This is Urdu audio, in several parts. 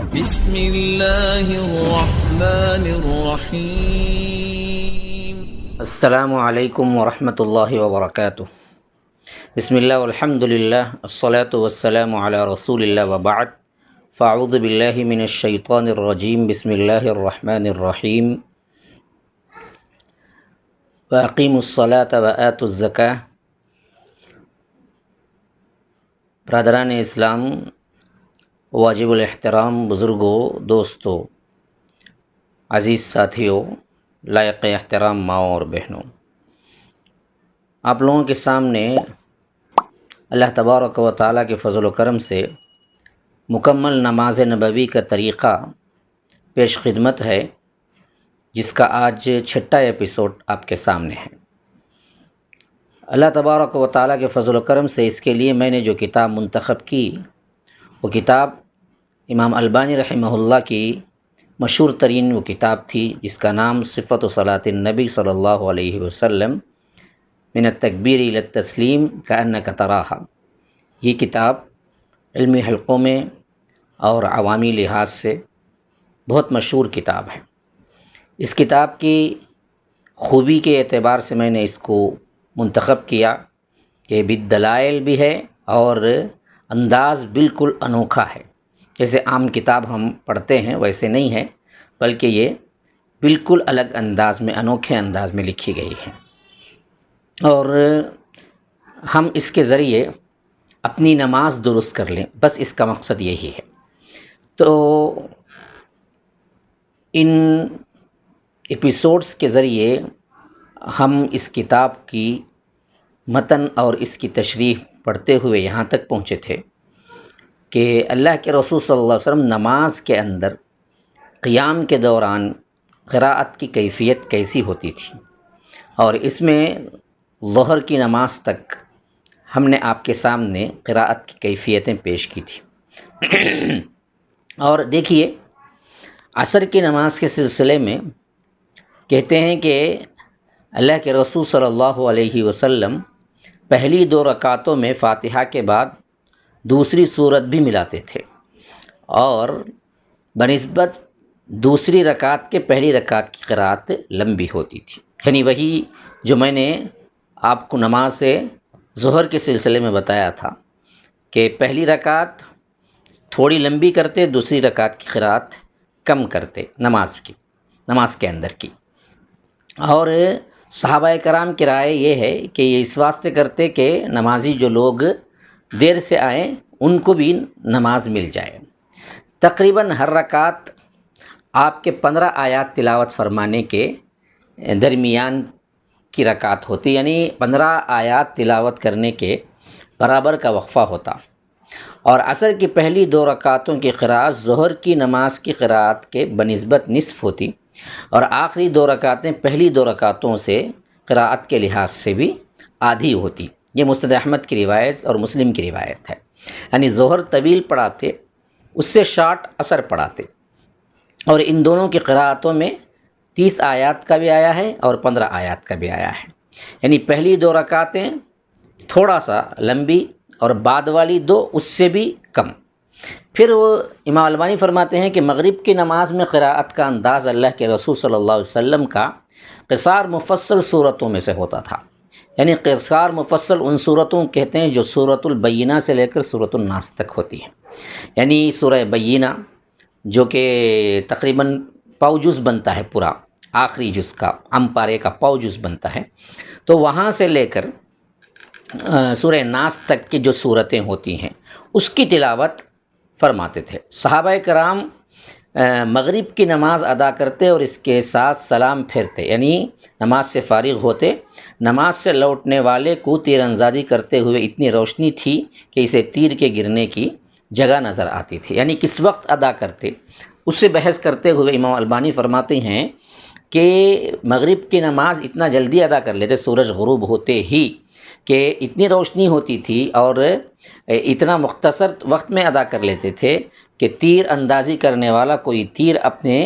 بسم اللہ الرحمن الرحیم۔ السلام علیکم ورحمۃ اللہ وبرکاتہ۔ بسم اللہ والحمد للہ والصلاة والسلام علی رسول اللہ وبعد، فاعوذ باللہ من الشیطان الرجیم، بسم اللہ الرحمن الرحیم۔ واقیموا الصلاة وآتوا الزکاة۔ برادران اسلام، واجب الاحترام بزرگوں، دوستوں، عزیز ساتھیوں، لائق احترام ماؤں اور بہنوں، آپ لوگوں کے سامنے اللہ تبارک و تعالیٰ کے فضل و کرم سے مکمل نماز نبوی کا طریقہ پیش خدمت ہے، جس کا آج 6واں ایپیسوڈ آپ کے سامنے ہے۔ اللہ تبارک و تعالیٰ کے فضل و کرم سے اس کے لیے میں نے جو کتاب منتخب کی، وہ کتاب امام البانی رحمہ اللہ کی مشہور ترین وہ کتاب تھی، جس کا نام صفۃ صلاۃ النبی صلی اللہ علیہ وسلم من التکبیر الی التسلیم کأنک تراہا۔ یہ کتاب علمی حلقوں میں اور عوامی لحاظ سے بہت مشہور کتاب ہے۔ اس کتاب کی خوبی کے اعتبار سے میں نے اس کو منتخب کیا کہ بالدلائل بھی ہے اور انداز بالکل انوکھا ہے۔ جیسے عام کتاب ہم پڑھتے ہیں ویسے نہیں ہے، بلکہ یہ بالکل الگ انداز میں، انوکھے انداز میں لکھی گئی ہے، اور ہم اس کے ذریعے اپنی نماز درست کر لیں، بس اس کا مقصد یہی ہے۔ تو ان ایپیسوڈز کے ذریعے ہم اس کتاب کی متن اور اس کی تشریح پڑھتے ہوئے یہاں تک پہنچے تھے کہ اللہ کے رسول صلی اللہ علیہ وسلم نماز کے اندر قیام کے دوران قراءت کی کیفیت کیسی ہوتی تھی، اور اس میں ظہر کی نماز تک ہم نے آپ کے سامنے قراءت کی کیفیتیں پیش کی تھی۔ اور دیکھیے، عصر کی نماز کے سلسلے میں کہتے ہیں کہ اللہ کے رسول صلی اللہ علیہ وسلم پہلی 2 رکعتوں میں فاتحہ کے بعد دوسری سورت بھی ملاتے تھے، اور بنسبت دوسری رکعت کے پہلی رکعت کی قراءت لمبی ہوتی تھی۔ یعنی وہی جو میں نے آپ کو نماز ظہر کے سلسلے میں بتایا تھا کہ پہلی رکعت تھوڑی لمبی کرتے، دوسری رکعت کی قراءت کم کرتے نماز کے اندر کی۔ اور صحابہ کرام کی رائے یہ ہے کہ یہ اس واسطے کرتے کہ نمازی جو لوگ دیر سے آئیں ان کو بھی نماز مل جائے۔ تقریباً ہر رکعت آپ کے 15 آیات تلاوت فرمانے کے درمیان کی رکعت ہوتی، یعنی 15 آیات تلاوت کرنے کے برابر کا وقفہ ہوتا، اور عصر کی پہلی 2 رکعتوں کی قراءت ظہر کی نماز کی قراءت کے بنسبت نصف ہوتی، اور آخری 2 رکعتیں پہلی 2 رکعتوں سے قراءت کے لحاظ سے بھی آدھی ہوتی۔ یہ مسند احمد کی روایت اور مسلم کی روایت ہے۔ یعنی ظہر طویل پڑھاتے، اس سے شارٹ عصر پڑھاتے، اور ان دونوں کی قراءتوں میں 30 آیات کا بھی آیا ہے اور 15 آیات کا بھی آیا ہے۔ یعنی پہلی 2 رکعتیں تھوڑا سا لمبی اور بعد والی 2 اس سے بھی کم۔ پھر وہ امام البانی فرماتے ہیں کہ مغرب کی نماز میں قراءت کا انداز اللہ کے رسول صلی اللہ علیہ وسلم کا قصار مفصل صورتوں میں سے ہوتا تھا۔ یعنی قصار مفصل ان صورتوں کہتے ہیں جو سورۃ البینہ سے لے کر سورۃ الناس تک ہوتی ہیں۔ یعنی سورہ بینہ جو کہ تقریباً پاؤ جز بنتا ہے، پورا آخری جز کا پارے کا پاؤ جز بنتا ہے، تو وہاں سے لے کر سورہ ناس تک کی جو صورتیں ہوتی ہیں اس کی تلاوت فرماتے تھے۔ صحابہ کرام مغرب کی نماز ادا کرتے اور اس کے ساتھ سلام پھیرتے، یعنی نماز سے فارغ ہوتے، نماز سے لوٹنے والے کو تیر اندازی کرتے ہوئے اتنی روشنی تھی کہ اسے تیر کے گرنے کی جگہ نظر آتی تھی۔ یعنی کس وقت ادا کرتے، اس سے بحث کرتے ہوئے امام البانی فرماتے ہیں کہ مغرب کی نماز اتنا جلدی ادا کر لیتے، سورج غروب ہوتے ہی، کہ اتنی روشنی ہوتی تھی اور اتنا مختصر وقت میں ادا کر لیتے تھے کہ تیر اندازی کرنے والا کوئی تیر اپنے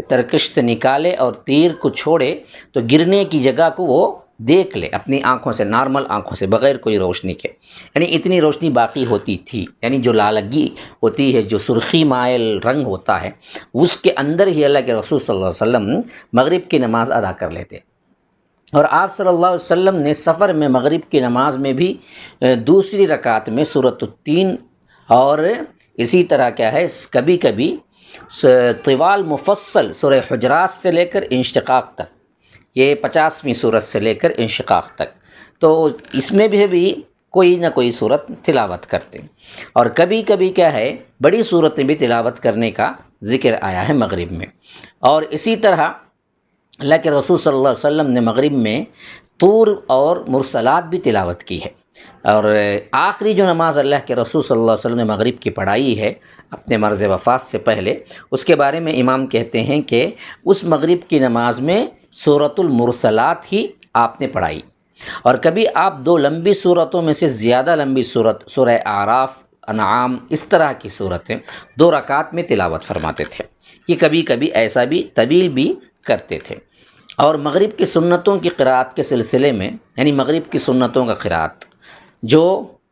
ترکش سے نکالے اور تیر کو چھوڑے تو گرنے کی جگہ کو وہ دیکھ لے اپنی آنکھوں سے، نارمل آنکھوں سے، بغیر کوئی روشنی کے، یعنی اتنی روشنی باقی ہوتی تھی، یعنی جو لالگی ہوتی ہے، جو سرخی مائل رنگ ہوتا ہے، اس کے اندر ہی اللہ کے رسول صلی اللہ علیہ وسلم مغرب کی نماز ادا کر لیتے۔ اور آپ صلی اللہ علیہ وسلم نے سفر میں مغرب کی نماز میں بھی دوسری رکعت میں سورۃ التین، اور اسی طرح کیا ہے کبھی کبھی طوال مفصل سورہ حجرات سے لے کر انشقاق تک، یہ 50ویں سورت سے لے کر انشقاق تک، تو اس میں بھی کوئی نہ کوئی صورت تلاوت کرتے، اور کبھی کبھی کیا ہے بڑی صورتیں بھی تلاوت کرنے کا ذکر آیا ہے مغرب میں۔ اور اسی طرح اللہ کے رسول صلی اللہ علیہ وسلم نے مغرب میں طور اور مرسلات بھی تلاوت کی ہے۔ اور آخری جو نماز اللہ کے رسول صلی اللہ علیہ وسلم نے مغرب کی پڑھائی ہے اپنے مرض وفات سے پہلے، اس کے بارے میں امام کہتے ہیں کہ اس مغرب کی نماز میں سورۃ المرسلات ہی آپ نے پڑھائی، اور کبھی آپ دو لمبی صورتوں میں سے زیادہ لمبی صورت سورہ اعراف، انعام، اس طرح کی صورتیں 2 رکعت میں تلاوت فرماتے تھے۔ یہ کبھی کبھی ایسا بھی طویل بھی کرتے تھے۔ اور مغرب کی سنتوں کی قرأت کے سلسلے میں، یعنی مغرب کی سنتوں کا قرأت جو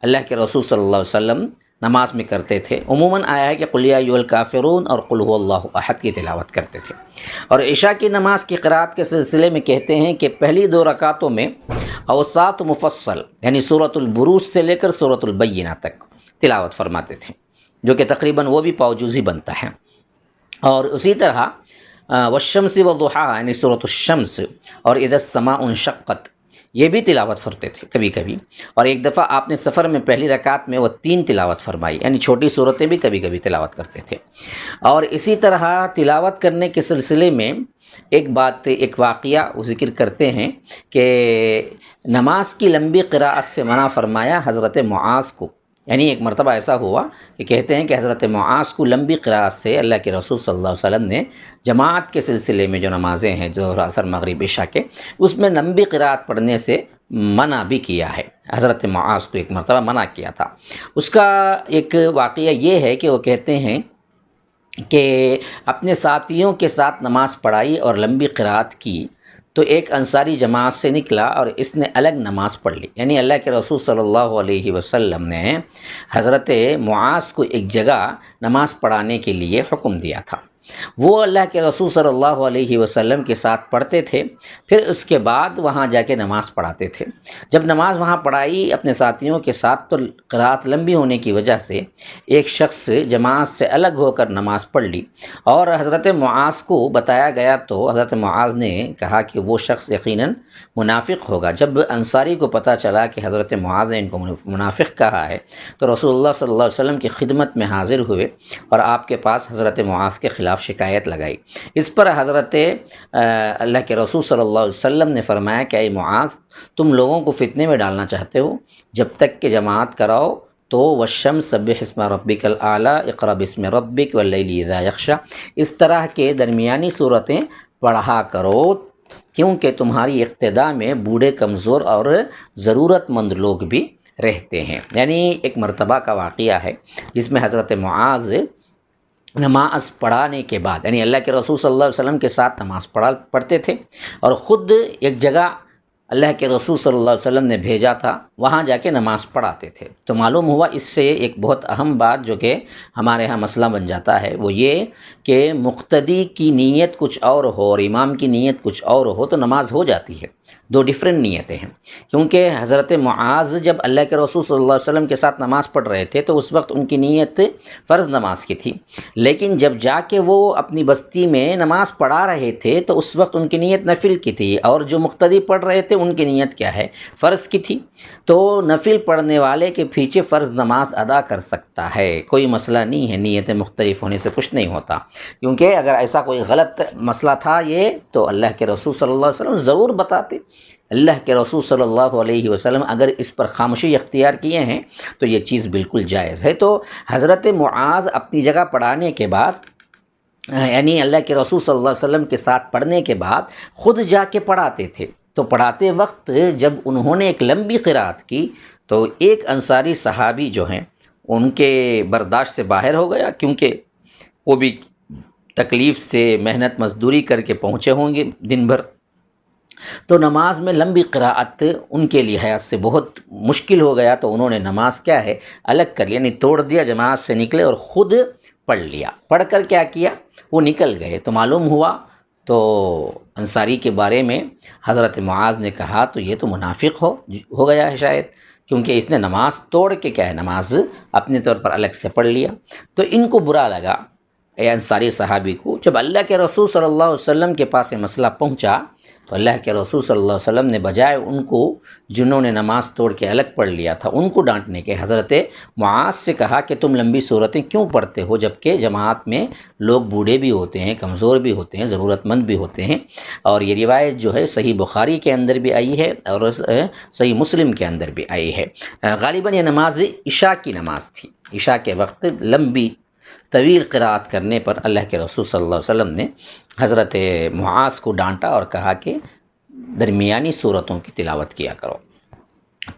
اللہ کے رسول صلی اللہ علیہ وسلم نماز میں کرتے تھے، عموماً آیا ہے کہ قل یا ایھا الکافرون اور قل ھو اللہ احد کی تلاوت کرتے تھے۔ اور عشاء کی نماز کی قرأت کے سلسلے میں کہتے ہیں کہ پہلی 2 رکعتوں میں اوساط مفصل، یعنی سورۃ البروج سے لے کر سورۃ البینہ تک تلاوت فرماتے تھے، جو کہ تقریباً وہ بھی پاوجوزی بنتا ہے۔ اور اسی طرح والشمس وضحاها، یعنی سورۃ الشمس اور اذا السماء انشقت، یہ بھی تلاوت فرتے تھے کبھی کبھی۔ اور ایک دفعہ آپ نے سفر میں پہلی رکعت میں وہ 3 تلاوت فرمائی، یعنی چھوٹی صورتیں بھی کبھی کبھی تلاوت کرتے تھے۔ اور اسی طرح تلاوت کرنے کے سلسلے میں ایک واقعہ وہ ذکر کرتے ہیں کہ نماز کی لمبی قراءت سے منع فرمایا حضرت معاذ کو، یعنی ایک مرتبہ ایسا ہوا کہ کہتے ہیں کہ حضرت معاذ کو لمبی قراءت سے اللہ کے رسول صلی اللہ علیہ وسلم نے جماعت کے سلسلے میں جو نمازیں ہیں ظہر، عصر، مغرب، عشاء کے، اس میں لمبی قراءت پڑھنے سے منع بھی کیا ہے۔ حضرت معاذ کو ایک مرتبہ منع کیا تھا۔ اس کا ایک واقعہ یہ ہے کہ وہ کہتے ہیں کہ اپنے ساتھیوں کے ساتھ نماز پڑھائی اور لمبی قراءت کی، تو ایک انصاری جماعت سے نکلا اور اس نے الگ نماز پڑھ لی، یعنی اللہ کے رسول صلی اللہ علیہ وسلم نے حضرت معاذ کو ایک جگہ نماز پڑھانے کے لیے حکم دیا تھا۔ وہ اللہ کے رسول صلی اللہ علیہ وسلم کے ساتھ پڑھتے تھے، پھر اس کے بعد وہاں جا کے نماز پڑھاتے تھے۔ جب نماز وہاں پڑھائی اپنے ساتھیوں کے ساتھ تو قرأت لمبی ہونے کی وجہ سے ایک شخص جماعت سے الگ ہو کر نماز پڑھ لی، اور حضرت معاذ کو بتایا گیا تو حضرت معاذ نے کہا کہ وہ شخص یقیناً منافق ہوگا۔ جب انصاری کو پتہ چلا کہ حضرت معاذ نے ان کو منافق کہا ہے تو رسول اللہ صلی اللہ علیہ وسلم کی خدمت میں حاضر ہوئے اور آپ کے پاس حضرت معاذ کے خلاف شکایت لگائی۔ اس پر حضرت اللہ کے رسول صلی اللہ علیہ وسلم نے فرمایا کہ اے معاذ، تم لوگوں کو فتنے میں ڈالنا چاہتے ہو، جب تک کہ جماعت کراؤ تو والشمس سبح اسم ربک الاعلی، اقرأ باسم ربک واللیل اذا یغشی، اس طرح کے درمیانی صورتیں پڑھا کرو، کیونکہ تمہاری اقتداء میں بوڑھے، کمزور اور ضرورت مند لوگ بھی رہتے ہیں۔ یعنی ایک مرتبہ کا واقعہ ہے جس میں حضرت معاذ نماز پڑھانے کے بعد، یعنی اللہ کے رسول صلی اللہ علیہ وسلم کے ساتھ نماز پڑھتے تھے، اور خود ایک جگہ اللہ کے رسول صلی اللہ علیہ وسلم نے بھیجا تھا، وہاں جا کے نماز پڑھاتے تھے۔ تو معلوم ہوا اس سے ایک بہت اہم بات جو کہ ہمارے ہاں مسئلہ بن جاتا ہے، وہ یہ کہ مقتدی کی نیت کچھ اور ہو اور امام کی نیت کچھ اور ہو تو نماز ہو جاتی ہے، 2 ڈیفرنٹ نیتیں ہیں۔ کیونکہ حضرت معاذ جب اللہ کے رسول صلی اللہ علیہ وسلم کے ساتھ نماز پڑھ رہے تھے تو اس وقت ان کی نیت فرض نماز کی تھی، لیکن جب جا کے وہ اپنی بستی میں نماز پڑھا رہے تھے تو اس وقت ان کی نیت نفل کی تھی، اور جو مقتدی پڑھ رہے تھے ان کی نیت کیا ہے؟ فرض کی تھی۔ تو نفل پڑھنے والے کے پیچھے فرض نماز ادا کر سکتا ہے، کوئی مسئلہ نہیں ہے، نیتیں مختلف ہونے سے کچھ نہیں ہوتا۔ کیونکہ اگر ایسا کوئی غلط مسئلہ تھا یہ تو اللہ کے رسول صلی اللہ علیہ وسلم ضرور بتاتے۔ اللہ کے رسول صلی اللہ علیہ وسلم اگر اس پر خاموشی اختیار کیے ہیں تو یہ چیز بالکل جائز ہے۔ تو حضرت معاذ اپنی جگہ پڑھانے کے بعد، یعنی اللہ کے رسول صلی اللہ علیہ وسلم کے ساتھ پڑھنے کے بعد خود جا کے پڑھاتے تھے، تو پڑھاتے وقت جب انہوں نے ایک لمبی قرأت کی تو ایک انصاری صحابی جو ہیں ان کے برداشت سے باہر ہو گیا، کیونکہ وہ بھی تکلیف سے محنت مزدوری کر کے پہنچے ہوں گے دن بھر، تو نماز میں لمبی قراءت ان کے لحاظ سے بہت مشکل ہو گیا، تو انہوں نے نماز کیا ہے الگ کر لیا، یعنی توڑ دیا، جماعت سے نکلے اور خود پڑھ لیا۔ پڑھ کر کیا کیا، وہ نکل گئے۔ تو معلوم ہوا تو انصاری کے بارے میں حضرت معاذ نے کہا تو یہ تو منافق ہو گیا ہے شاید، کیونکہ اس نے نماز توڑ کے کیا ہے نماز اپنے طور پر الگ سے پڑھ لیا۔ تو ان کو برا لگا، اے انصاری صحابی کو، جب اللہ کے رسول صلی اللہ علیہ وسلم کے پاس یہ مسئلہ پہنچا تو اللہ کے رسول صلی اللہ علیہ وسلم نے بجائے ان کو جنہوں نے نماز توڑ کے الگ پڑھ لیا تھا ان کو ڈانٹنے کے، حضرت معاذ سے کہا کہ تم لمبی صورتیں کیوں پڑھتے ہو، جبکہ جماعت میں لوگ بوڑھے بھی ہوتے ہیں، کمزور بھی ہوتے ہیں، ضرورت مند بھی ہوتے ہیں۔ اور یہ روایت جو ہے صحیح بخاری کے اندر بھی آئی ہے اور صحیح مسلم کے اندر بھی آئی ہے۔ غالباً یہ نماز عشاء کی نماز تھی، عشاء کے وقت لمبی طویل قراءت کرنے پر اللہ کے رسول صلی اللہ علیہ وسلم نے حضرت معاذ کو ڈانٹا اور کہا کہ درمیانی صورتوں کی تلاوت کیا کرو۔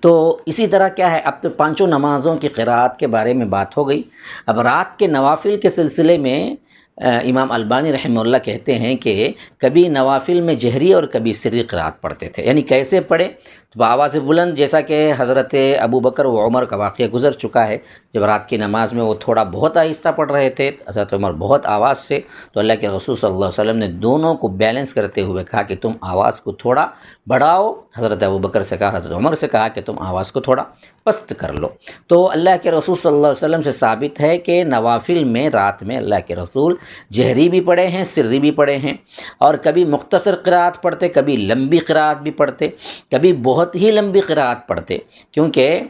تو اسی طرح کیا ہے، اب تو پانچوں نمازوں کی قراءت کے بارے میں بات ہو گئی۔ اب رات کے نوافل کے سلسلے میں امام البانی رحمہ اللہ کہتے ہیں کہ کبھی نوافل میں جہری اور کبھی سری قراءت پڑھتے تھے، یعنی کیسے پڑھے تو بآواز بلند، جیسا کہ حضرت ابو بکر و عمر کا واقعہ گزر چکا ہے، جب رات کی نماز میں وہ تھوڑا بہت آہستہ پڑھ رہے تھے، حضرت عمر بہت آواز سے، تو اللہ کے رسول صلی اللہ علیہ وسلم نے دونوں کو بیلنس کرتے ہوئے کہا کہ تم آواز کو تھوڑا بڑھاؤ، حضرت ابو بکر سے کہا، حضرت عمر سے کہا کہ تم آواز کو تھوڑا پست کر لو۔ تو اللہ کے رسول صلی اللہ علیہ وسلم سے ثابت ہے کہ نوافل میں رات میں اللہ کے رسول جہری بھی پڑھے ہیں، سری بھی پڑھے ہیں، اور کبھی مختصر قراءت پڑھتے، کبھی لمبی قراءت بھی پڑھتے، کبھی بہت ہی لمبی قراءت پڑھتے، کیونکہ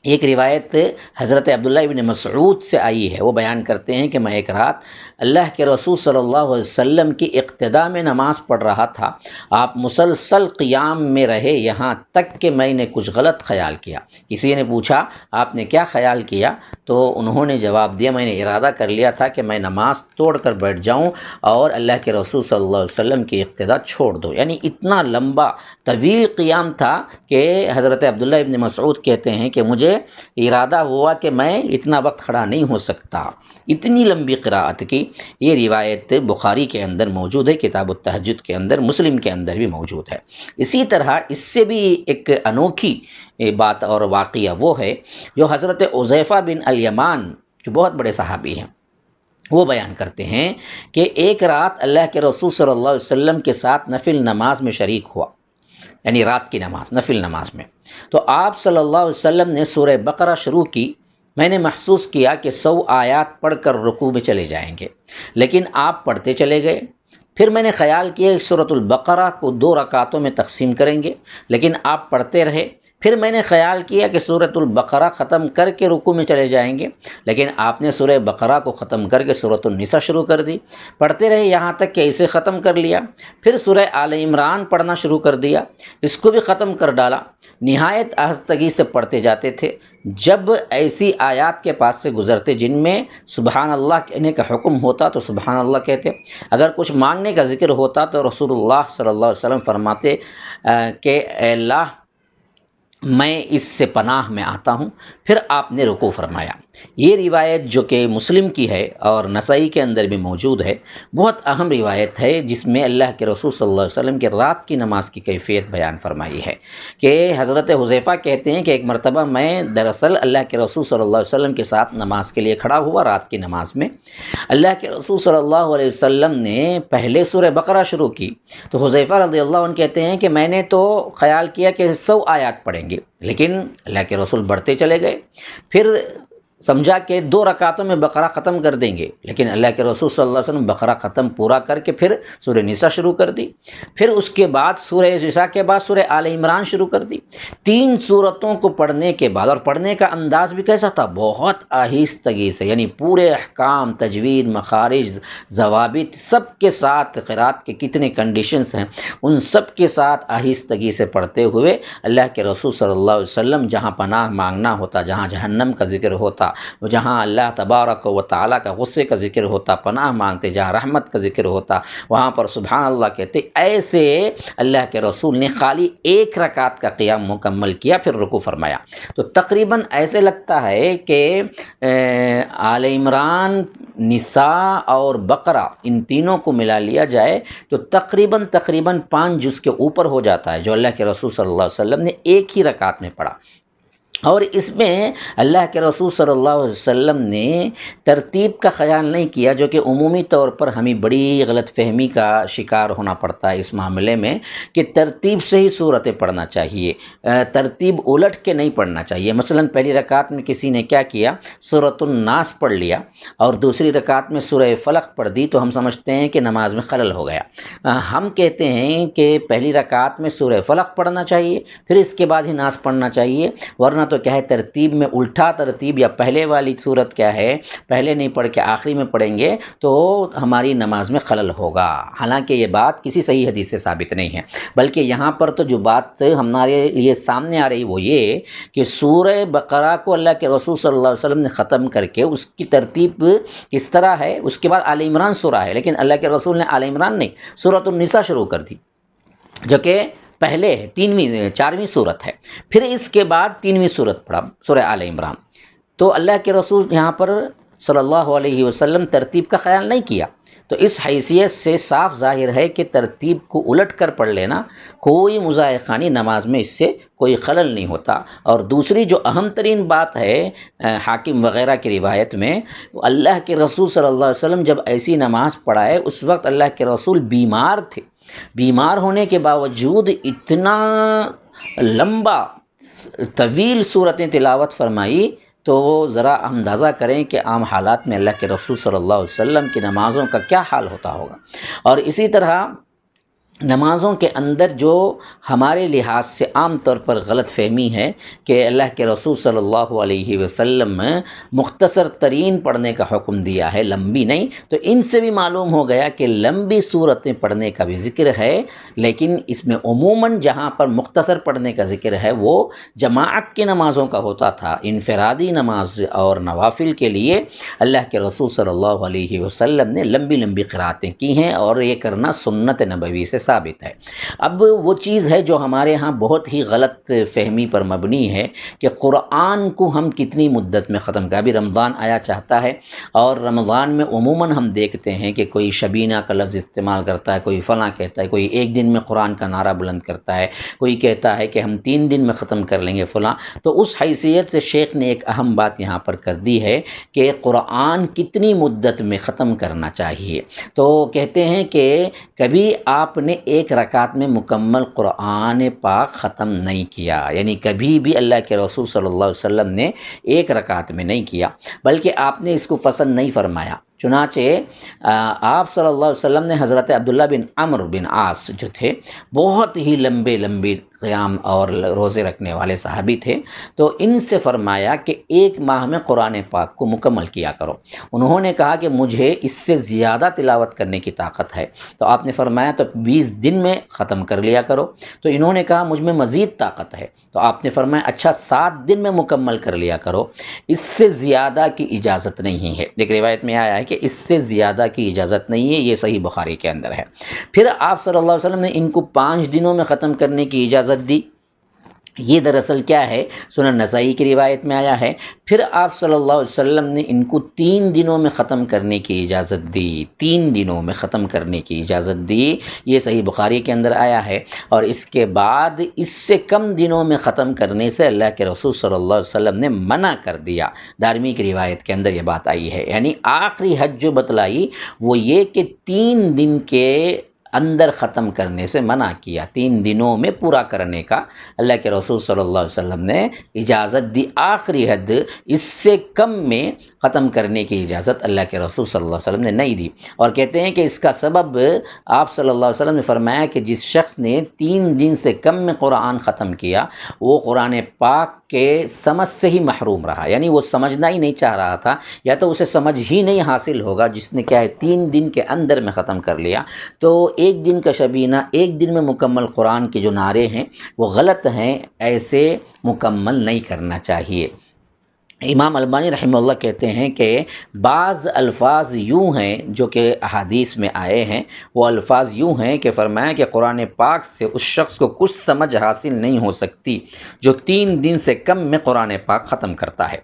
ایک روایت حضرت عبداللہ ابن مسعود سے آئی ہے، وہ بیان کرتے ہیں کہ میں ایک رات اللہ کے رسول صلی اللہ علیہ وسلم کی اقتداء میں نماز پڑھ رہا تھا، آپ مسلسل قیام میں رہے یہاں تک کہ میں نے کچھ غلط خیال کیا۔ کسی نے پوچھا آپ نے کیا خیال کیا، تو انہوں نے جواب دیا میں نے ارادہ کر لیا تھا کہ میں نماز توڑ کر بیٹھ جاؤں اور اللہ کے رسول صلی اللہ علیہ وسلم کی اقتداء چھوڑ دو۔ یعنی اتنا لمبا طویل قیام تھا کہ حضرت عبداللہ ابن مسعود کہتے ہیں کہ مجھے ارادہ ہوا کہ میں اتنا وقت کھڑا نہیں ہو سکتا، اتنی لمبی قراءت کی۔ یہ روایت بخاری کے اندر موجود ہے، کتاب التہجد کے اندر، مسلم کے اندر بھی موجود ہے۔ اسی طرح اس سے بھی ایک انوکھی بات اور واقعہ وہ ہے جو حضرت حذیفہ بن الیمان جو بہت بڑے صحابی ہیں وہ بیان کرتے ہیں کہ ایک رات اللہ کے رسول صلی اللہ علیہ وسلم کے ساتھ نفل نماز میں شریک ہوا، یعنی رات کی نماز، نفل نماز میں، تو آپ صلی اللہ علیہ وسلم نے سورہ بقرہ شروع کی۔ میں نے محسوس کیا کہ 100 آیات پڑھ کر رکوع میں چلے جائیں گے، لیکن آپ پڑھتے چلے گئے۔ پھر میں نے خیال کیا کہ سورۃ البقرہ کو 2 رکعتوں میں تقسیم کریں گے، لیکن آپ پڑھتے رہے۔ پھر میں نے خیال کیا کہ سورۃ البقرہ ختم کر کے رکوع میں چلے جائیں گے، لیکن آپ نے سورہ بقرہ کو ختم کر کے سورۃ النساء شروع کر دی۔ پڑھتے رہے یہاں تک کہ اسے ختم کر لیا۔ پھر سورہ آل عمران پڑھنا شروع کر دیا، اس کو بھی ختم کر ڈالا۔ نہایت آہستگی سے پڑھتے جاتے تھے، جب ایسی آیات کے پاس سے گزرتے جن میں سبحان اللہ کہنے کا حکم ہوتا تو سبحان اللہ کہتے، اگر کچھ مانگنے کا ذکر ہوتا تو رسول اللہ صلی اللہ علیہ وسلم فرماتے کہ اے اللہ میں اس سے پناہ میں آتا ہوں، پھر آپ نے رکوع فرمایا۔ یہ روایت جو کہ مسلم کی ہے اور نسائی کے اندر بھی موجود ہے، بہت اہم روایت ہے، جس میں اللہ کے رسول صلی اللہ علیہ وسلم کے رات کی نماز کی کیفیت بیان فرمائی ہے کہ حضرت حذیفہ کہتے ہیں کہ ایک مرتبہ میں دراصل اللہ کے رسول صلی اللہ علیہ وسلم کے ساتھ نماز کے لیے کھڑا ہوا رات کی نماز میں۔ اللہ کے رسول صلی اللہ علیہ وسلم نے پہلے سورہ بقرہ شروع کی تو حذیفہ رضی اللہ عنہ کہتے ہیں کہ میں نے تو خیال کیا کہ 100 آیات پڑھیں گے، لیکن اللہ کے رسول بڑھتے چلے گئے۔ پھر سمجھا کہ 2 رکعتوں میں بقرہ ختم کر دیں گے، لیکن اللہ کے رسول صلی اللہ علیہ وسلم بقرہ ختم پورا کر کے پھر سورہ نساء شروع کر دی، پھر اس کے بعد سورہ نساء کے بعد سورہ آل عمران شروع کر دی۔ 3 سورتوں کو پڑھنے کے بعد، اور پڑھنے کا انداز بھی کیسا تھا، بہت آہستگی سے، یعنی پورے احکام، تجوید، مخارج، ضوابط سب کے ساتھ، قرات کے کتنے کنڈیشنز ہیں ان سب کے ساتھ آہستگی سے پڑھتے ہوئے اللہ کے رسول صلی اللہ علیہ وسلم جہاں پناہ مانگنا ہوتا، جہاں جہنم کا ذکر ہوتا، جہاں اللہ تبارک و تعالیٰ کا غصے کا ذکر ہوتا، پناہ مانگتے، جہاں رحمت کا ذکر ہوتا وہاں پر سبحان اللہ کہتے۔ ایسے اللہ کے رسول نے خالی ایک رکعت کا قیام مکمل کیا، پھر رکوع فرمایا۔ تو تقریباً ایسے لگتا ہے کہ آل عمران، نساء اور بقرہ ان تینوں کو ملا لیا جائے تو تقریباً 5 جز کے اوپر ہو جاتا ہے جو اللہ کے رسول صلی اللہ علیہ وسلم نے ایک ہی رکعت میں پڑھا۔ اور اس میں اللہ کے رسول صلی اللہ علیہ وسلم نے ترتیب کا خیال نہیں کیا، جو کہ عمومی طور پر ہمیں بڑی غلط فہمی کا شکار ہونا پڑتا ہے اس معاملے میں، کہ ترتیب سے ہی صورتیں پڑھنا چاہیے، ترتیب الٹ کے نہیں پڑھنا چاہیے۔ مثلا پہلی رکعت میں کسی نے کیا کیا، سورۃ الناس پڑھ لیا اور دوسری رکعت میں سورہ فلق پڑھ دی تو ہم سمجھتے ہیں کہ نماز میں خلل ہو گیا۔ ہم کہتے ہیں کہ پہلی رکعت میں سورہ فلق پڑھنا چاہیے، پھر اس کے بعد ہی ناس پڑھنا چاہیے، ورنہ تو کیا ہے ترتیب میں الٹا ترتیب، یا پہلے والی صورت کیا ہے پہلے نہیں پڑھ کے آخری میں پڑھیں گے تو ہماری نماز میں خلل ہوگا۔ حالانکہ یہ بات کسی صحیح حدیث سے ثابت نہیں ہے، بلکہ یہاں پر تو جو بات ہمارے لیے سامنے آ رہی وہ یہ کہ سورہ بقرہ کو اللہ کے رسول صلی اللہ علیہ وسلم نے ختم کر کے اس کی ترتیب کس طرح ہے، اس کے بعد آل عمران سورہ ہے، لیکن اللہ کے رسول نے آل عمران نہیں، سورۃ النساء شروع کر دی جو کہ پہلے ہے، 4ویں صورت ہے، پھر اس کے بعد 3ویں صورت پڑھا سورہ آل عمران۔ تو اللہ کے رسول یہاں پر صلی اللہ علیہ وسلم ترتیب کا خیال نہیں کیا، تو اس حیثیت سے صاف ظاہر ہے کہ ترتیب کو الٹ کر پڑھ لینا کوئی مضائقہ نہیں، نماز میں اس سے کوئی خلل نہیں ہوتا۔ اور دوسری جو اہم ترین بات ہے حاکم وغیرہ کی روایت میں، اللہ کے رسول صلی اللہ علیہ وسلم جب ایسی نماز پڑھائے اس وقت اللہ کے رسول بیمار تھے، بیمار ہونے کے باوجود اتنا لمبا طویل صورتیں تلاوت فرمائی، تو ذرا اندازہ کریں کہ عام حالات میں اللہ کے رسول صلی اللہ علیہ وسلم کی نمازوں کا کیا حال ہوتا ہوگا۔ اور اسی طرح نمازوں کے اندر جو ہمارے لحاظ سے عام طور پر غلط فہمی ہے کہ اللہ کے رسول صلی اللہ علیہ وسلم مختصر ترین پڑھنے کا حکم دیا ہے، لمبی نہیں، تو ان سے بھی معلوم ہو گیا کہ لمبی صورتیں پڑھنے کا بھی ذکر ہے، لیکن اس میں عموماً جہاں پر مختصر پڑھنے کا ذکر ہے وہ جماعت کی نمازوں کا ہوتا تھا۔ انفرادی نماز اور نوافل کے لیے اللہ کے رسول صلی اللہ علیہ وسلم نے لمبی لمبی قراتیں کی ہیں، اور یہ کرنا سنت نبوی سے ثابت ہے۔ اب وہ چیز ہے جو ہمارے ہاں بہت ہی غلط فہمی پر مبنی ہے کہ قرآن کو ہم کتنی مدت میں ختم کریں۔ ابھی رمضان آیا چاہتا ہے، اور رمضان میں عموماً ہم دیکھتے ہیں کہ کوئی شبینہ کا لفظ استعمال کرتا ہے، کوئی فلاں کہتا ہے، کوئی 1 دن میں قرآن کا نعرہ بلند کرتا ہے، کوئی کہتا ہے کہ ہم 3 دن میں ختم کر لیں گے فلاں۔ تو اس حیثیت سے شیخ نے ایک اہم بات یہاں پر کر دی ہے کہ قرآن کتنی مدت میں ختم کرنا چاہیے۔ تو کہتے ہیں کہ کبھی آپ نے ایک رکعت میں مکمل قرآن پاک ختم نہیں کیا، یعنی کبھی بھی اللہ کے رسول صلی اللہ علیہ وسلم نے ایک رکعت میں نہیں کیا، بلکہ آپ نے اس کو پسند نہیں فرمایا۔ چنانچہ آپ صلی اللہ علیہ وسلم نے حضرت عبداللہ بن عمرو بن عاص جو تھے، بہت ہی لمبے قیام اور روزے رکھنے والے صحابی تھے، تو ان سے فرمایا کہ 1 ماہ میں قرآن پاک کو مکمل کیا کرو۔ انہوں نے کہا کہ مجھے اس سے زیادہ تلاوت کرنے کی طاقت ہے، تو آپ نے فرمایا تو 20 دن میں ختم کر لیا کرو۔ تو انہوں نے کہا مجھ میں مزید طاقت ہے، تو آپ نے فرمایا اچھا 7 دن میں مکمل کر لیا کرو، اس سے زیادہ کی اجازت نہیں ہے۔ ایک روایت میں آیا ہے کہ اس سے زیادہ کی اجازت نہیں ہے، یہ صحیح بخاری کے اندر ہے۔ پھر آپ صلی اللہ علیہ وسلم نے ان کو 5 دنوں میں ختم کرنے کی اجازت دی۔ یہ دراصل کیا ہے، سنن نسائی کی روایت میں آیا ہے۔ پھر آپ صلی اللہ علیہ وسلم نے ان کو 3 دنوں میں ختم کرنے کی اجازت دی، 3 دنوں میں ختم کرنے کی اجازت دی، یہ صحیح بخاری کے اندر آیا ہے۔ اور اس کے بعد اس سے کم دنوں میں ختم کرنے سے اللہ کے رسول صلی اللہ علیہ وسلم نے منع کر دیا۔ دارمی کی روایت کے اندر یہ بات آئی ہے، یعنی آخری حد جو بتلائی وہ یہ کہ 3 دن کے اندر ختم کرنے سے منع کیا، 3 دنوں میں پورا کرنے کا اللہ کے رسول صلی اللہ علیہ وسلم نے اجازت دی۔ آخری حد اس سے کم میں ختم کرنے کی اجازت اللہ کے رسول صلی اللہ علیہ وسلم نے نہیں دی۔ اور کہتے ہیں کہ اس کا سبب آپ صلی اللہ علیہ وسلم نے فرمایا کہ جس شخص نے 3 دن سے کم میں قرآن ختم کیا وہ قرآن پاک کے سمجھ سے ہی محروم رہا، یعنی وہ سمجھنا ہی نہیں چاہ رہا تھا، یا تو اسے سمجھ ہی نہیں حاصل ہوگا جس نے کیا ہے 3 دن کے اندر میں ختم کر لیا۔ تو 1 دن کا شبینہ، 1 دن میں مکمل قرآن کے جو نعرے ہیں وہ غلط ہیں، ایسے مکمل نہیں کرنا چاہیے۔ امام البانی رحمہ اللہ کہتے ہیں کہ بعض الفاظ یوں ہیں جو کہ احادیث میں آئے ہیں، وہ الفاظ یوں ہیں کہ فرمایا کہ قرآن پاک سے اس شخص کو کچھ سمجھ حاصل نہیں ہو سکتی جو 3 دن سے کم میں قرآن پاک ختم کرتا ہے۔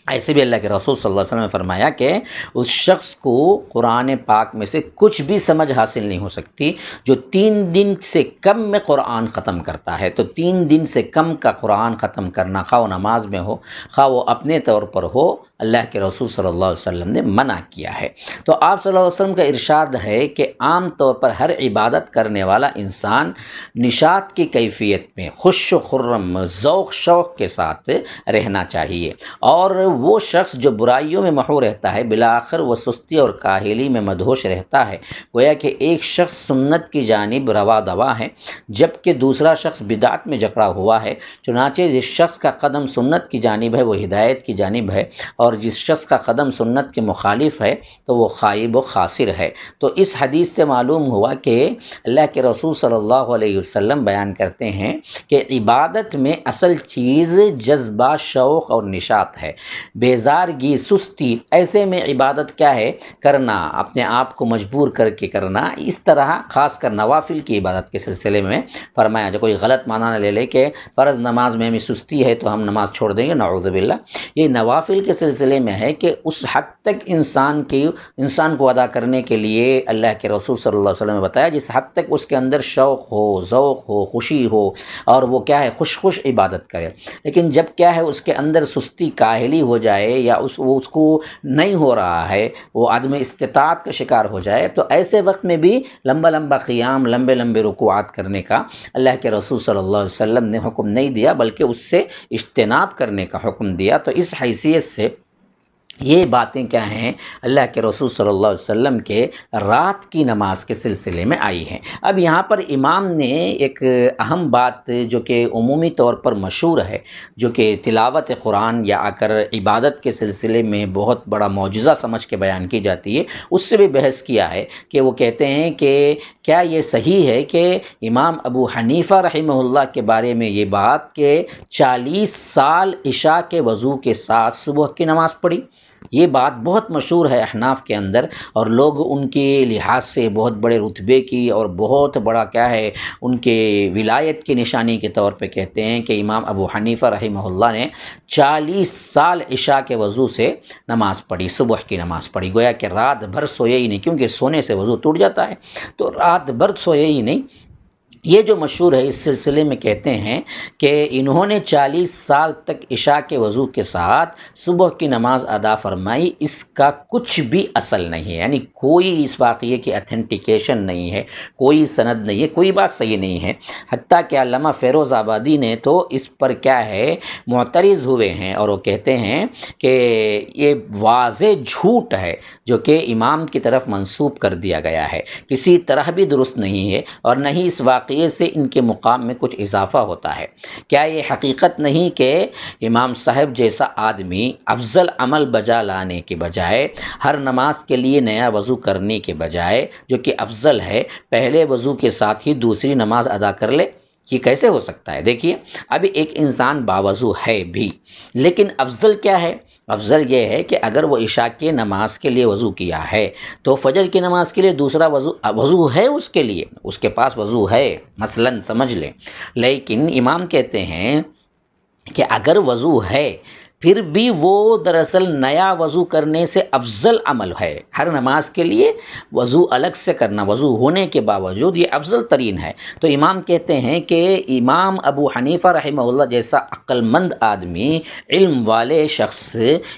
ایسے بھی اللہ کے رسول صلی اللہ علیہ وسلم نے فرمایا کہ اس شخص کو قرآن پاک میں سے کچھ بھی سمجھ حاصل نہیں ہو سکتی جو 3 دن سے کم میں قرآن ختم کرتا ہے۔ تو 3 دن سے کم کا قرآن ختم کرنا، خواہ وہ نماز میں ہو خواہ وہ اپنے طور پر ہو، اللہ کے رسول صلی اللہ علیہ وسلم نے منع کیا ہے۔ تو آپ صلی اللہ علیہ وسلم کا ارشاد ہے کہ عام طور پر ہر عبادت کرنے والا انسان نشاط کی کیفیت میں خوش و خرم، ذوق شوق کے ساتھ رہنا چاہیے، اور وہ شخص جو برائیوں میں محو رہتا ہے بالآخر وہ سستی اور کاہلی میں مدہوش رہتا ہے۔ گویا کہ ایک شخص سنت کی جانب روا دوا ہے جبکہ دوسرا شخص بدعت میں جکڑا ہوا ہے۔ چنانچہ جس شخص کا قدم سنت کی جانب ہے وہ ہدایت کی جانب ہے، اور جس شخص کا قدم سنت کے مخالف ہے تو وہ خائب و خاسر ہے۔ تو اس حدیث سے معلوم ہوا کہ اللہ کے رسول صلی اللہ علیہ وسلم بیان کرتے ہیں کہ عبادت میں اصل چیز جذبہ، شوق اور نشاط ہے۔ بیزارگی، سستی، ایسے میں عبادت کیا ہے؟ کرنا، اپنے آپ کو مجبور کر کے کرنا۔ اس طرح خاص کر نوافل کی عبادت کے سلسلے میں فرمایا، جو کوئی غلط معنی نہ لے لے کہ فرض نماز میں ہمیں سستی ہے تو ہم نماز چھوڑ دیں گے، نعوذ باللہ۔ یہ نوافل کے سلسلے میں ہے کہ اس حد تک انسان کو ادا کرنے کے لیے اللہ کے رسول صلی اللہ علیہ وسلم نے بتایا جس حد تک اس کے اندر شوق ہو، ذوق ہو، خوشی ہو، اور وہ کیا ہے خوش عبادت کرے۔ لیکن جب کیا ہے اس کے اندر سستی، کاہلی ہو جائے یا اس کو نہیں ہو رہا ہے، وہ عدم استطاعت کا شکار ہو جائے، تو ایسے وقت میں بھی لمبا قیام، لمبے رکوعات کرنے کا اللہ کے رسول صلی اللہ علیہ وسلم نے حکم نہیں دیا بلکہ اس سے اجتناب کرنے کا حکم دیا۔ تو اس حیثیت سے یہ باتیں کیا ہیں؟ اللہ کے رسول صلی اللہ علیہ وسلم کے رات کی نماز کے سلسلے میں آئی ہیں۔ اب یہاں پر امام نے ایک اہم بات جو کہ عمومی طور پر مشہور ہے، جو کہ تلاوت قرآن یا آ کر عبادت کے سلسلے میں بہت بڑا معجزہ سمجھ کے بیان کی جاتی ہے، اس سے بھی بحث کیا ہے کہ وہ کہتے ہیں کہ کیا یہ صحیح ہے کہ امام ابو حنیفہ رحمہ اللہ کے بارے میں یہ بات کہ 40 سال عشاء کے وضو کے ساتھ صبح کی نماز پڑھی؟ یہ بات بہت مشہور ہے احناف کے اندر، اور لوگ ان کے لحاظ سے بہت بڑے رتبے کی اور بہت بڑا کیا ہے ان کے ولایت کی نشانی کے طور پہ کہتے ہیں کہ امام ابو حنیفہ رحمہ اللہ نے 40 سال عشاء کے وضو سے نماز پڑھی، صبح کی نماز پڑھی۔ گویا کہ رات بھر سوئے ہی نہیں، کیونکہ سونے سے وضو ٹوٹ جاتا ہے، تو رات بھر سوئے ہی نہیں۔ یہ جو مشہور ہے اس سلسلے میں کہتے ہیں کہ انہوں نے 40 سال تک عشاء کے وضو کے ساتھ صبح کی نماز ادا فرمائی، اس کا کچھ بھی اصل نہیں ہے، یعنی کوئی اس واقعے کی اتھینٹیکیشن نہیں ہے، کوئی سند نہیں ہے، کوئی بات صحیح نہیں ہے۔ حتیٰ کہ علامہ فیروز آبادی نے تو اس پر کیا ہے معترض ہوئے ہیں، اور وہ کہتے ہیں کہ یہ واضح جھوٹ ہے جو کہ امام کی طرف منسوب کر دیا گیا ہے، کسی طرح بھی درست نہیں ہے، اور نہ ہی اس واقعے سے ان کے مقام میں کچھ اضافہ ہوتا ہے۔ کیا یہ حقیقت نہیں کہ امام صاحب جیسا آدمی افضل عمل بجا لانے کے بجائے ہر نماز کے لیے نیا وضو کرنے کے بجائے، جو کہ افضل ہے، پہلے وضو کے ساتھ ہی دوسری نماز ادا کر لے؟ یہ کیسے ہو سکتا ہے؟ دیکھیے، ابھی ایک انسان باوضو ہے بھی، لیکن افضل کیا ہے؟ افضل یہ ہے کہ اگر وہ عشاء کی نماز کے لیے وضو کیا ہے تو فجر کی نماز کے لیے دوسرا وضو ہے، اس کے لیے اس کے پاس وضو ہے، مثلاً سمجھ لیں۔ لیکن امام کہتے ہیں کہ اگر وضو ہے پھر بھی وہ دراصل نیا وضو کرنے سے افضل عمل ہے۔ ہر نماز کے لیے وضو الگ سے کرنا، وضو ہونے کے باوجود، یہ افضل ترین ہے۔ تو امام کہتے ہیں کہ امام ابو حنیفہ رحمہ اللہ جیسا عقل مند آدمی، علم والے شخص،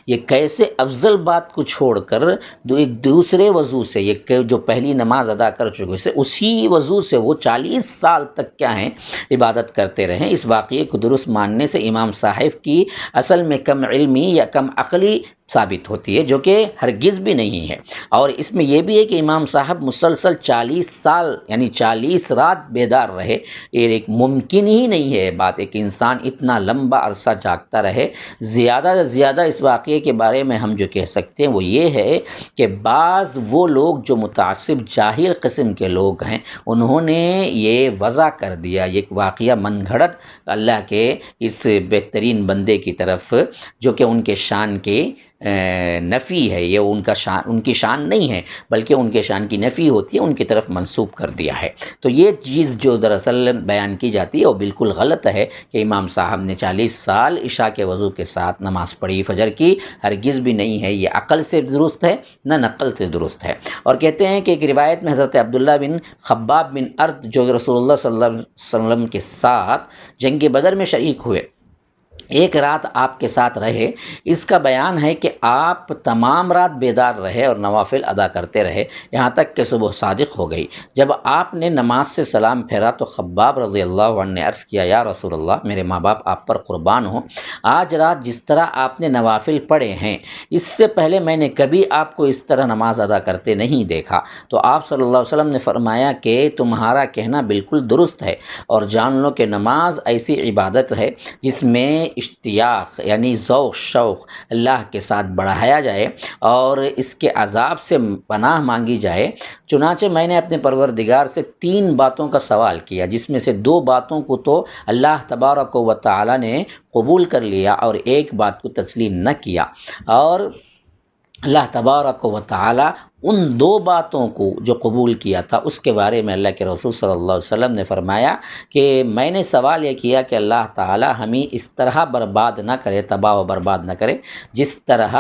یہ کیسے افضل بات کو چھوڑ کر ایک دوسرے وضو سے، یہ جو پہلی نماز ادا کر چکے سے اسی وضو سے وہ 40 سال تک کیا ہیں عبادت کرتے رہیں۔ اس واقعے کو درست ماننے سے امام صاحب کی اصل میں کم علمی یا کم عقلی ثابت ہوتی ہے، جو کہ ہرگز بھی نہیں ہے۔ اور اس میں یہ بھی ہے کہ امام صاحب مسلسل 40 سال یعنی 40 رات بیدار رہے۔ یہ ایک ممکن ہی نہیں ہے بات، ایک انسان اتنا لمبا عرصہ جاگتا رہے۔ زیادہ سے زیادہ اس واقعے کے بارے میں ہم جو کہہ سکتے ہیں وہ یہ ہے کہ بعض وہ لوگ جو متعصب جاہل قسم کے لوگ ہیں، انہوں نے یہ وضع کر دیا، یہ واقعہ من گھڑت اللہ کے اس بہترین بندے کی طرف، جو کہ ان کے شان کے نفی ہے، یہ ان کی شان نہیں ہے بلکہ ان کے شان کی نفی ہوتی ہے، ان کی طرف منسوب کر دیا ہے۔ تو یہ چیز جو دراصل بیان کی جاتی ہے وہ بالکل غلط ہے کہ امام صاحب نے 40 سال عشاء کے وضو کے ساتھ نماز پڑھی فجر کی، ہرگز بھی نہیں ہے، یہ عقل سے درست ہے نہ نقل سے درست ہے۔ اور کہتے ہیں کہ ایک روایت میں حضرت عبداللہ بن خباب بن ارد جو رسول اللہ صلی اللہ علیہ وسلم کے ساتھ جنگ بدر میں شریک ہوئے، ایک رات آپ کے ساتھ رہے، اس کا بیان ہے کہ آپ تمام رات بیدار رہے اور نوافل ادا کرتے رہے یہاں تک کہ صبح صادق ہو گئی۔ جب آپ نے نماز سے سلام پھیرا تو خباب رضی اللہ عنہ نے عرض کیا، یا رسول اللہ، میرے ماں باپ آپ پر قربان ہوں، آج رات جس طرح آپ نے نوافل پڑھے ہیں اس سے پہلے میں نے کبھی آپ کو اس طرح نماز ادا کرتے نہیں دیکھا۔ تو آپ صلی اللہ علیہ وسلم نے فرمایا کہ تمہارا کہنا بالکل درست ہے، اور جان لو کہ نماز ایسی عبادت ہے جس میں اشتیاق یعنی ذوق شوق اللہ کے ساتھ بڑھایا جائے اور اس کے عذاب سے پناہ مانگی جائے۔ چنانچہ میں نے اپنے پروردگار سے 3 باتوں کا سوال کیا، جس میں سے 2 باتوں کو تو اللہ تبارک و تعالی نے قبول کر لیا اور ایک بات کو تسلیم نہ کیا، اور اللہ تبارک و تعالی ان 2 باتوں کو جو قبول کیا تھا اس کے بارے میں اللہ کے رسول صلی اللہ علیہ وسلم نے فرمایا کہ میں نے سوال یہ کیا کہ اللہ تعالی ہمیں اس طرح برباد نہ کرے، تباہ و برباد نہ کرے جس طرح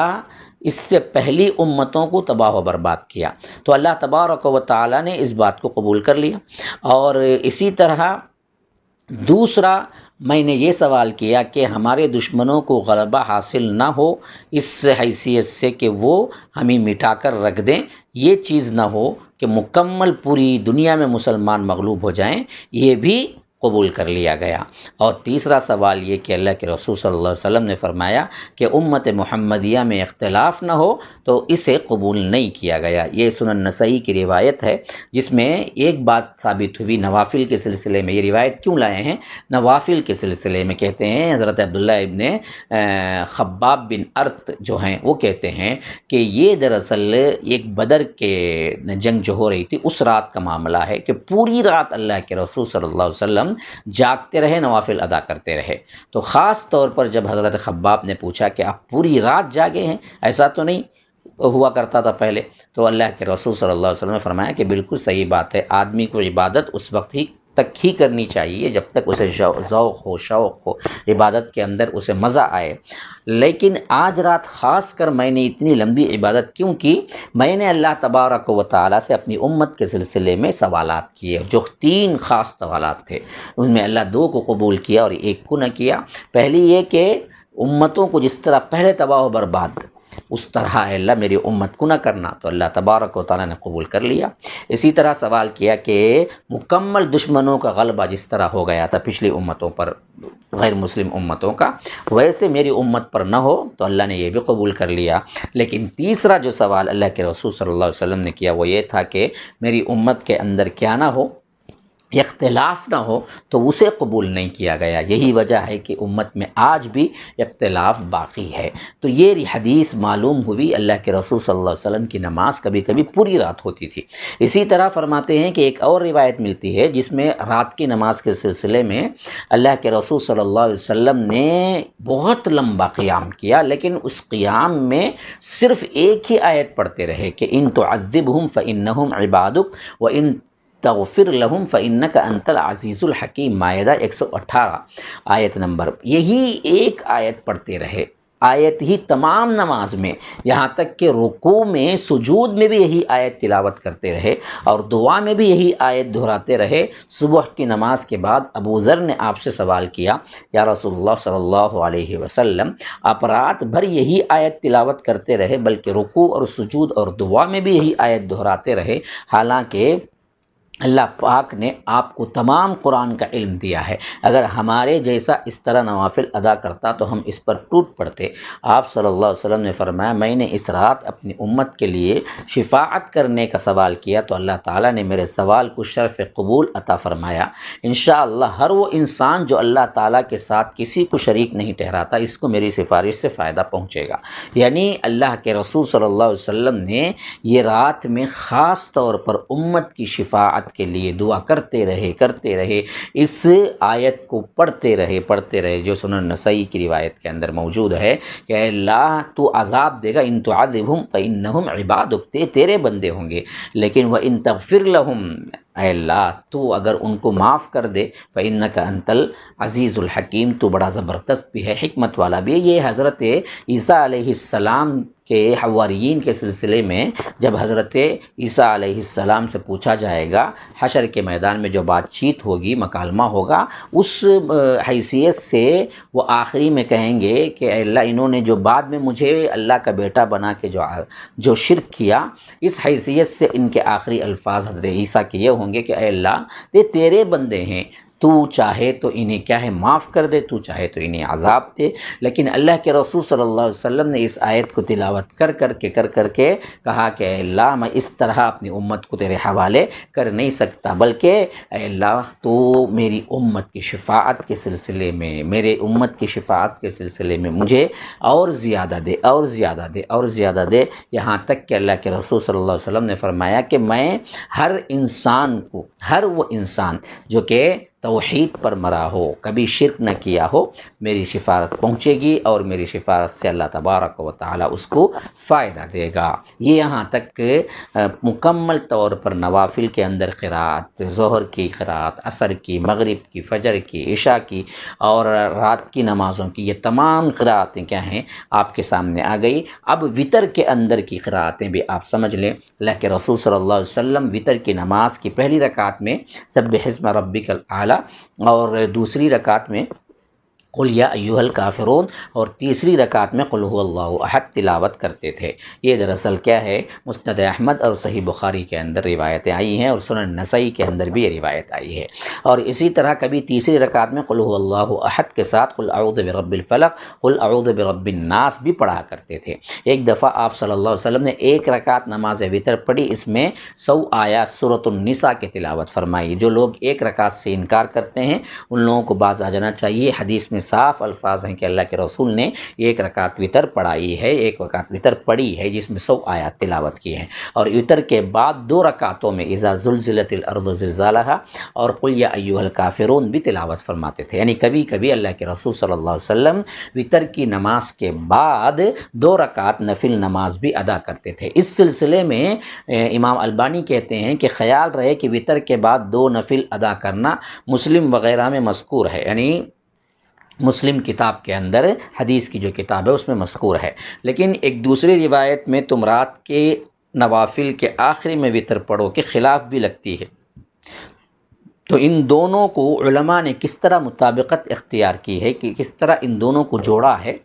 اس سے پہلی امتوں کو تباہ و برباد کیا۔ تو اللہ تبارک و تعالی نے اس بات کو قبول کر لیا۔ اور اسی طرح دوسرا میں نے یہ سوال کیا کہ ہمارے دشمنوں کو غلبہ حاصل نہ ہو اس حیثیت سے کہ وہ ہمیں مٹا کر رکھ دیں، یہ چیز نہ ہو کہ مکمل پوری دنیا میں مسلمان مغلوب ہو جائیں، یہ بھی قبول کر لیا گیا۔ اور تیسرا سوال یہ کہ اللہ کے رسول صلی اللہ علیہ وسلم نے فرمایا کہ امت محمدیہ میں اختلاف نہ ہو تو اسے قبول نہیں کیا گیا۔ یہ سنن نسائی کی روایت ہے، جس میں ایک بات ثابت ہوئی نوافل کے سلسلے میں۔ یہ روایت کیوں لائے ہیں؟ نوافل کے سلسلے میں کہتے ہیں حضرت عبداللہ ابن خباب بن ارت جو ہیں وہ کہتے ہیں کہ یہ دراصل ایک بدر کے جنگ جو ہو رہی تھی اس رات کا معاملہ ہے کہ پوری رات اللہ کے رسول صلی اللہ علیہ وسلم جاگتے رہے، نوافل ادا کرتے رہے۔ تو خاص طور پر جب حضرت خباب نے پوچھا کہ آپ پوری رات جاگے ہیں، ایسا تو نہیں ہوا کرتا تھا پہلے، تو اللہ کے رسول صلی اللہ علیہ وسلم نے فرمایا کہ بالکل صحیح بات ہے، آدمی کو عبادت اس وقت تک ہی کرنی چاہیے جب تک اسے ذوق ہو، شوق ہو، عبادت کے اندر اسے مزہ آئے۔ لیکن آج رات خاص کر میں نے اتنی لمبی عبادت کیوں کی؟ میں نے اللہ تبارک و تعالیٰ سے اپنی امت کے سلسلے میں سوالات کیے، جو 3 خاص سوالات تھے، ان میں اللہ 2 کو قبول کیا اور 1 کو نہ کیا۔ پہلی یہ کہ امتوں کو جس طرح پہلے تباہ و برباد اس طرح ہے اللہ میری امت کو نہ کرنا، تو اللہ تبارک و تعالیٰ نے قبول کر لیا۔ اسی طرح سوال کیا کہ مکمل دشمنوں کا غلبہ جس طرح ہو گیا تھا پچھلی امتوں پر، غیر مسلم امتوں کا، ویسے میری امت پر نہ ہو، تو اللہ نے یہ بھی قبول کر لیا۔ لیکن تیسرا جو سوال اللہ کے رسول صلی اللہ علیہ وسلم نے کیا وہ یہ تھا کہ میری امت کے اندر کیا نہ ہو، اختلاف نہ ہو، تو اسے قبول نہیں کیا گیا۔ یہی وجہ ہے کہ امت میں آج بھی اختلاف باقی ہے۔ تو یہ حدیث معلوم ہوئی اللہ کے رسول صلی اللہ علیہ وسلم کی نماز کبھی کبھی پوری رات ہوتی تھی۔ اسی طرح فرماتے ہیں کہ ایک اور روایت ملتی ہے جس میں رات کی نماز کے سلسلے میں اللہ کے رسول صلی اللہ علیہ وسلم نے بہت لمبا قیام کیا، لیکن اس قیام میں صرف ایک ہی آیت پڑھتے رہے کہ ان تعذبہم فانہم عبادک وان تغفر لہم فانک انت العزیز الحکیم، مائدہ 118 آیت نمبر، یہی ایک آیت پڑھتے رہے، آیت ہی تمام نماز میں، یہاں تک کہ رکوع میں سجود میں بھی یہی آیت تلاوت کرتے رہے اور دعا میں بھی یہی آیت دہراتے رہے۔ صبح کی نماز کے بعد ابو ذر نے آپ سے سوال کیا، یا رسول اللہ صلی اللہ علیہ وسلم، آپ رات بھر یہی آیت تلاوت کرتے رہے بلکہ رکوع اور سجود اور دعا میں بھی یہی آیت دہراتے رہے، حالانکہ اللہ پاک نے آپ کو تمام قرآن کا علم دیا ہے۔ اگر ہمارے جیسا اس طرح نوافل ادا کرتا تو ہم اس پر ٹوٹ پڑتے۔ آپ صلی اللہ علیہ وسلم نے فرمایا میں نے اس رات اپنی امت کے لیے شفاعت کرنے کا سوال کیا تو اللہ تعالیٰ نے میرے سوال کو شرف قبول عطا فرمایا۔ انشاءاللہ ہر وہ انسان جو اللہ تعالیٰ کے ساتھ کسی کو شریک نہیں ٹھہراتا اس کو میری سفارش سے فائدہ پہنچے گا۔ یعنی اللہ کے رسول صلی اللہ علیہ وسلم نے یہ رات میں خاص طور پر امت کی شفاعت کے لیے دعا کرتے رہے، اس آیت کو پڑھتے رہے جو سنن نسائی کی روایت کے اندر موجود ہے کہ اے اللہ تو عذاب دے گا، ان تعذبہم فإنہم عبادک، تیرے بندے ہوں گے، لیکن وإن تغفر لہم، اے اللہ تو اگر ان کو معاف کر دے فإنک انت العزیز الحکیم، تو بڑا زبردست بھی ہے، حکمت والا بھی ہے۔ یہ حضرت عیسیٰ علیہ السلام کے حواریین کے سلسلے میں جب حضرت عیسیٰ علیہ السلام سے پوچھا جائے گا، حشر کے میدان میں جو بات چیت ہوگی، مکالمہ ہوگا، اس حیثیت سے وہ آخری میں کہیں گے کہ اے اللہ انہوں نے جو بعد میں مجھے اللہ کا بیٹا بنا کے جو شرک کیا، اس حیثیت سے ان کے آخری الفاظ حضرت عیسیٰ کے یہ ہوں گے کہ اے اللہ یہ تیرے بندے ہیں، تو چاہے تو انہیں کیا ہے معاف کر دے، تو چاہے تو انہیں عذاب دے۔ لیکن اللہ کے رسول صلی اللہ علیہ وسلم نے اس آیت کو تلاوت کر کر کے کہا کہ اے اللہ میں اس طرح اپنی امت کو تیرے حوالے کر نہیں سکتا، بلکہ اے اللہ تو میری امت کی شفاعت کے سلسلے میں، میرے امت کی شفاعت کے سلسلے میں مجھے اور زیادہ دے، یہاں تک کہ اللہ کے رسول صلی اللہ علیہ وسلم نے فرمایا کہ میں ہر انسان کو، ہر وہ انسان جو کہ توحید پر مرا ہو، کبھی شرک نہ کیا ہو، میری شفاعت پہنچے گی اور میری شفاعت سے اللہ تبارک و تعالیٰ اس کو فائدہ دے گا۔ یہ یہاں تک مکمل طور پر نوافل کے اندر قرات، ظہر کی قرات، عصر کی، مغرب کی، فجر کی، عشاء کی اور رات کی نمازوں کی، یہ تمام قراتیں کیا ہیں آپ کے سامنے آ گئی۔ اب وتر کے اندر کی قراتیں بھی آپ سمجھ لیں۔ اللہ کے رسول صلی اللہ علیہ وسلم وتر کی نماز کی پہلی رکعت میں سبح اسم ربک الاعلی اور دوسری رکعت میں قل یا ایھا الکافرون اور تیسری رکعت میں قل ھو اللہ احد تلاوت کرتے تھے۔ یہ دراصل کیا ہے، مسند احمد اور صحیح بخاری کے اندر روایتیں آئی ہیں اور سنن نسائی کے اندر بھی یہ روایت آئی ہے۔ اور اسی طرح کبھی تیسری رکعت میں قل ھو اللہ احد کے ساتھ قل اعوذ برب الفلق، قل اعوذ برب الناس بھی پڑھا کرتے تھے۔ ایک دفعہ آپ صلی اللہ علیہ وسلم نے ایک رکعت نماز وتر پڑھی، اس میں 100 آیات سورۃ النساء کی تلاوت فرمائی۔ جو لوگ ایک رکعت سے انکار کرتے ہیں ان لوگوں کو باز آ جانا چاہیے، حدیث میں صاف الفاظ ہیں کہ اللہ کے رسول نے ایک رکعت وتر پڑھائی ہے، ایک رکعت وتر پڑھی ہے جس میں 100 آیات تلاوت کی ہیں۔ اور وتر کے بعد 2 رکعتوں میں اذا زلزلت الارض زلزالها اور قل یا ایھا الکافرون بھی تلاوت فرماتے تھے۔ یعنی کبھی کبھی اللہ کے رسول صلی اللہ علیہ وسلم وتر کی نماز کے بعد 2 رکعت نفل نماز بھی ادا کرتے تھے۔ اس سلسلے میں امام البانی کہتے ہیں کہ خیال رہے کہ وتر کے بعد 2 نفل ادا کرنا مسلم وغیرہ میں مذکور ہے، یعنی مسلم کتاب کے اندر حدیث کی جو کتاب ہے اس میں مذکور ہے، لیکن ایک دوسری روایت میں تم رات کے نوافل کے آخری میں وتر پڑھو کے خلاف بھی لگتی ہے۔ تو ان دونوں کو علماء نے کس طرح مطابقت اختیار کی ہے، کہ کس طرح ان دونوں کو جوڑا ہے،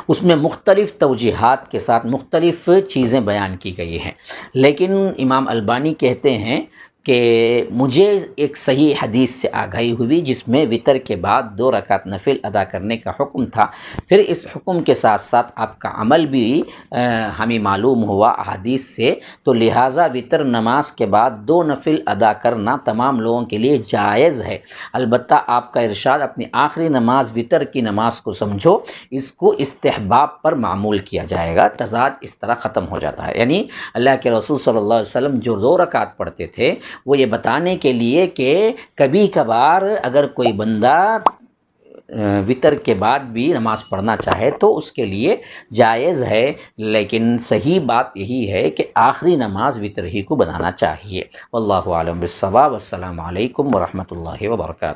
اس میں مختلف توجیحات کے ساتھ مختلف چیزیں بیان کی گئی ہیں۔ لیکن امام البانی کہتے ہیں کہ مجھے ایک صحیح حدیث سے آگاہی ہوئی جس میں وتر کے بعد 2 رکعت نفل ادا کرنے کا حکم تھا، پھر اس حکم کے ساتھ ساتھ آپ کا عمل بھی ہمیں معلوم ہوا احادیث سے، تو لہٰذا وتر نماز کے بعد 2 نفل ادا کرنا تمام لوگوں کے لیے جائز ہے۔ البتہ آپ کا ارشاد اپنی آخری نماز وتر کی نماز کو سمجھو، اس کو استحباب پر معمول کیا جائے گا، تضاد اس طرح ختم ہو جاتا ہے۔ یعنی اللہ کے رسول صلی اللہ علیہ وسلم جو 2 رکعت پڑھتے تھے وہ یہ بتانے کے لیے کہ کبھی کبھار اگر کوئی بندہ وتر کے بعد بھی نماز پڑھنا چاہے تو اس کے لیے جائز ہے، لیکن صحیح بات یہی ہے کہ آخری نماز وتر ہی کو بنانا چاہیے۔ واللہ اعلم بالصواب۔ السلام علیکم ورحمۃ اللہ وبرکاتہ۔